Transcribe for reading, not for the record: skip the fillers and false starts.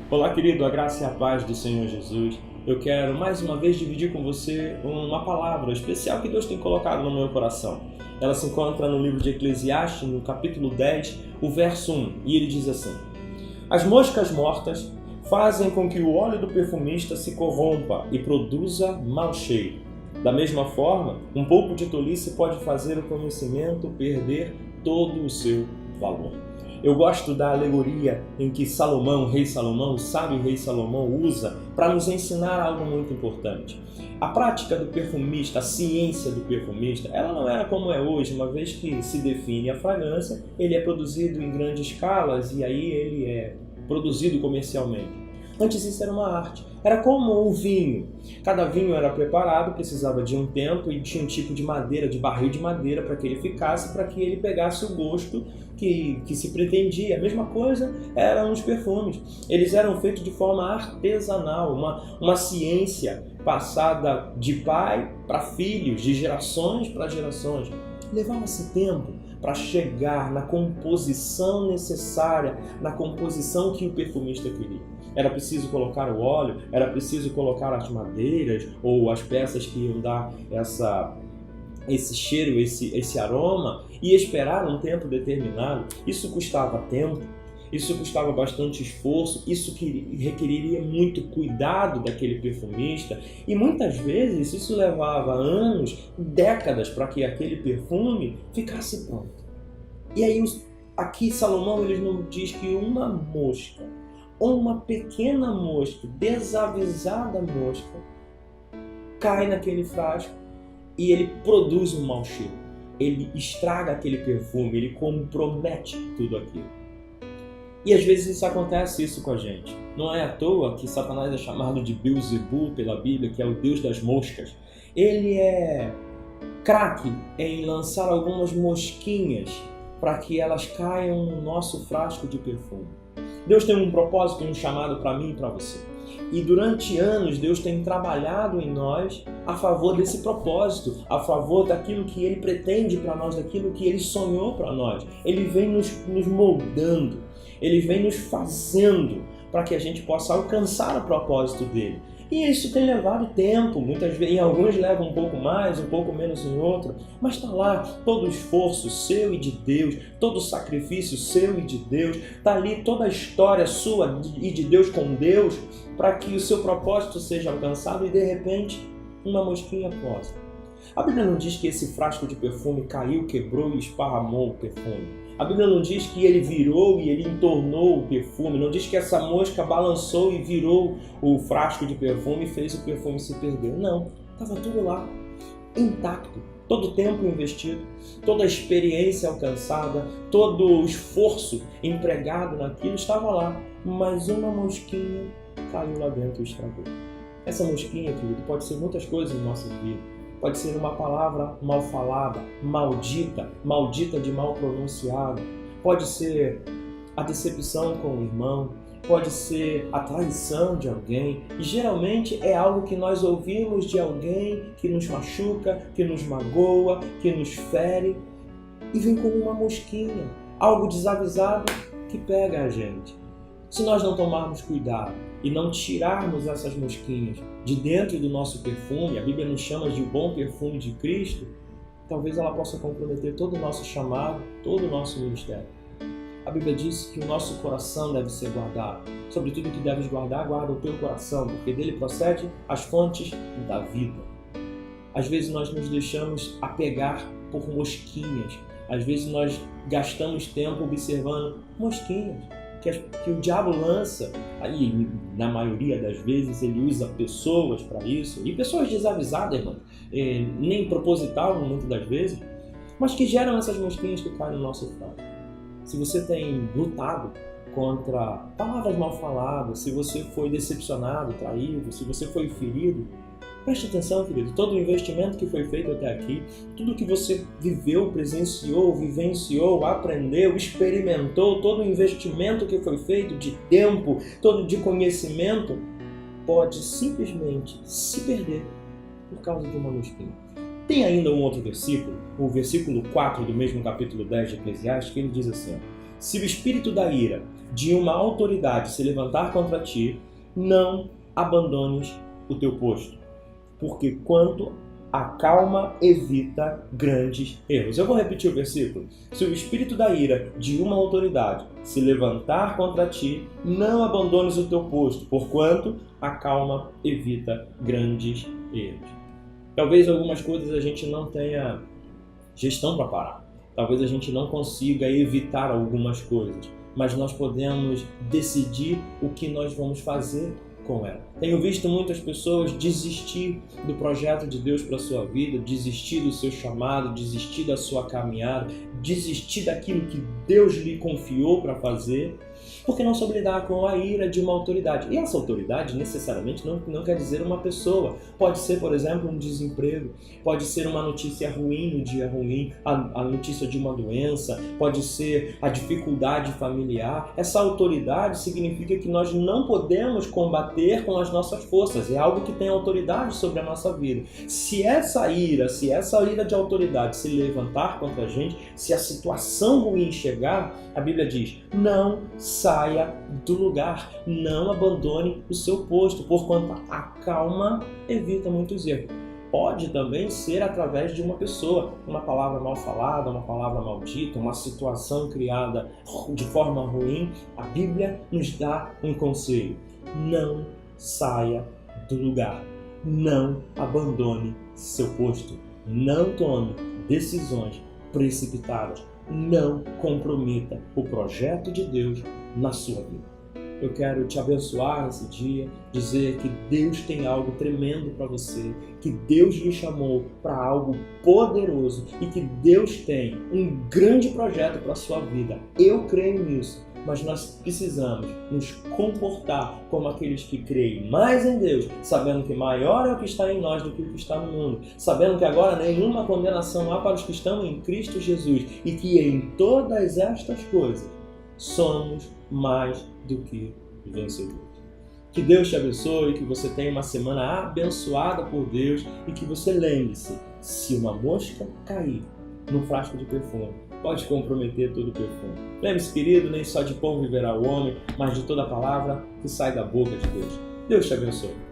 Olá, querido, a graça e a paz do Senhor Jesus. Eu quero mais uma vez dividir com você uma palavra especial que Deus tem colocado no meu coração. Ela se encontra no livro de Eclesiastes, no capítulo 10, o verso 1, e ele diz assim: As moscas mortas fazem com que o óleo do perfumista se corrompa e produza mau cheiro. Da mesma forma, um pouco de tolice pode fazer o conhecimento perder todo o seu valor. Eu gosto da alegoria em que Salomão, o rei Salomão, o sábio rei Salomão usa para nos ensinar algo muito importante. A prática do perfumista, a ciência do perfumista, ela não era como é hoje, uma vez que se define a fragrância, ele é produzido em grandes escalas e aí ele é produzido comercialmente. Antes isso era uma arte. Era como um vinho. Cada vinho era preparado, precisava de um tempo e tinha um tipo de madeira, de barril de madeira para que ele ficasse, para que ele pegasse o gosto que se pretendia. A mesma coisa eram os perfumes. Eles eram feitos de forma artesanal, uma ciência passada de pai para filhos, de gerações para gerações. Levava-se tempo para chegar na composição necessária, na composição que o perfumista queria. Era preciso colocar o óleo, era preciso colocar as madeiras ou as peças que iam dar esse cheiro, esse aroma e esperar um tempo determinado. Isso custava tempo, isso custava bastante esforço, isso requeriria muito cuidado daquele perfumista e muitas vezes isso levava anos, décadas para que aquele perfume ficasse pronto. E aí aqui Salomão ele nos diz que uma mosca, uma pequena mosca, desavisada mosca, cai naquele frasco e ele produz um mau cheiro. Ele estraga aquele perfume, ele compromete tudo aquilo. E às vezes isso com a gente. Não é à toa que Satanás é chamado de Beelzebul pela Bíblia, que é o Deus das moscas. Ele é craque em lançar algumas mosquinhas para que elas caiam no nosso frasco de perfume. Deus tem um propósito, um chamado para mim e para você. E durante anos Deus tem trabalhado em nós a favor desse propósito, a favor daquilo que Ele pretende para nós, daquilo que Ele sonhou para nós. Ele vem nos moldando, Ele vem nos fazendo para que a gente possa alcançar o propósito dele. E isso tem levado tempo, muitas vezes, em alguns leva um pouco mais, um pouco menos em outros, mas está lá todo o esforço seu e de Deus, todo o sacrifício seu e de Deus, está ali toda a história sua e de Deus com Deus, para que o seu propósito seja alcançado e de repente uma mosquinha posa. A Bíblia não diz que esse frasco de perfume caiu, quebrou e esparramou o perfume. A Bíblia não diz que ele virou e ele entornou o perfume, não diz que essa mosca balançou e virou o frasco de perfume e fez o perfume se perder. Não, estava tudo lá, intacto. Todo o tempo investido, toda a experiência alcançada, todo o esforço empregado naquilo estava lá, mas uma mosquinha caiu lá dentro e estragou. Essa mosquinha, querido, pode ser muitas coisas em nossa vida. Pode ser uma palavra mal falada, maldita de mal pronunciada. Pode ser a decepção com o irmão, pode ser a traição de alguém. E geralmente é algo que nós ouvimos de alguém que nos machuca, que nos magoa, que nos fere. E vem como uma mosquinha, algo desavisado que pega a gente. Se nós não tomarmos cuidado e não tirarmos essas mosquinhas de dentro do nosso perfume, a Bíblia nos chama de bom perfume de Cristo, talvez ela possa comprometer todo o nosso chamado, todo o nosso ministério. A Bíblia diz que o nosso coração deve ser guardado. Sobre tudo que deves guardar, guarda o teu coração, porque dele procede as fontes da vida. Às vezes nós nos deixamos apegar por mosquinhas. Às vezes nós gastamos tempo observando mosquinhas que o diabo lança, e na maioria das vezes ele usa pessoas para isso, e pessoas desavisadas, irmão, nem proposital muitas das vezes, mas que geram essas mosquinhas que caem no nosso frasco. Se você tem lutado contra palavras mal faladas, se você foi decepcionado, traído, se você foi ferido, preste atenção, querido, todo o investimento que foi feito até aqui, tudo que você viveu, presenciou, vivenciou, aprendeu, experimentou, todo o investimento que foi feito de tempo, todo de conhecimento, pode simplesmente se perder por causa de uma mosquinha. Tem ainda um outro versículo, o versículo 4 do mesmo capítulo 10 de Eclesiastes, que ele diz assim: Se o espírito da ira de uma autoridade se levantar contra ti, não abandones o teu posto, porque quanto a calma evita grandes erros. Eu vou repetir o versículo. Se o espírito da ira de uma autoridade se levantar contra ti, não abandones o teu posto, porquanto a calma evita grandes erros. Talvez algumas coisas a gente não tenha gestão para parar. Talvez a gente não consiga evitar algumas coisas, mas nós podemos decidir o que nós vamos fazer com ela. Tenho visto muitas pessoas desistir do projeto de Deus para a sua vida, desistir do seu chamado, desistir da sua caminhada, desistir daquilo que Deus lhe confiou para fazer, porque não soube lidar com a ira de uma autoridade. E essa autoridade necessariamente não quer dizer uma pessoa. Pode ser, por exemplo, um desemprego, pode ser uma notícia ruim no dia ruim, a notícia de uma doença, pode ser a dificuldade familiar. Essa autoridade significa que nós não podemos combater com as nossas forças, é algo que tem autoridade sobre a nossa vida. Se essa ira de autoridade se levantar contra a gente, se a situação ruim chegar, a Bíblia diz, não saia do lugar, não abandone o seu posto, porquanto a calma evita muitos erros. Pode também ser através de uma pessoa, uma palavra mal falada, uma palavra maldita, uma situação criada de forma ruim. A Bíblia nos dá um conselho: não saia do lugar, não abandone seu posto, não tome decisões precipitadas, não comprometa o projeto de Deus na sua vida. Eu quero te abençoar nesse dia, dizer que Deus tem algo tremendo para você, que Deus lhe chamou para algo poderoso e que Deus tem um grande projeto para a sua vida. Eu creio nisso, mas nós precisamos nos comportar como aqueles que creem mais em Deus, sabendo que maior é o que está em nós do que o que está no mundo, sabendo que agora nenhuma condenação há para os que estão em Cristo Jesus e que em todas estas coisas somos mais do que vencedores. Que Deus te abençoe, que você tenha uma semana abençoada por Deus e que você lembre-se, se uma mosca cair num frasco de perfume, pode comprometer todo o perfume. Lembre-se, querido, nem só de pão viverá o homem, mas de toda a palavra que sai da boca de Deus. Deus te abençoe.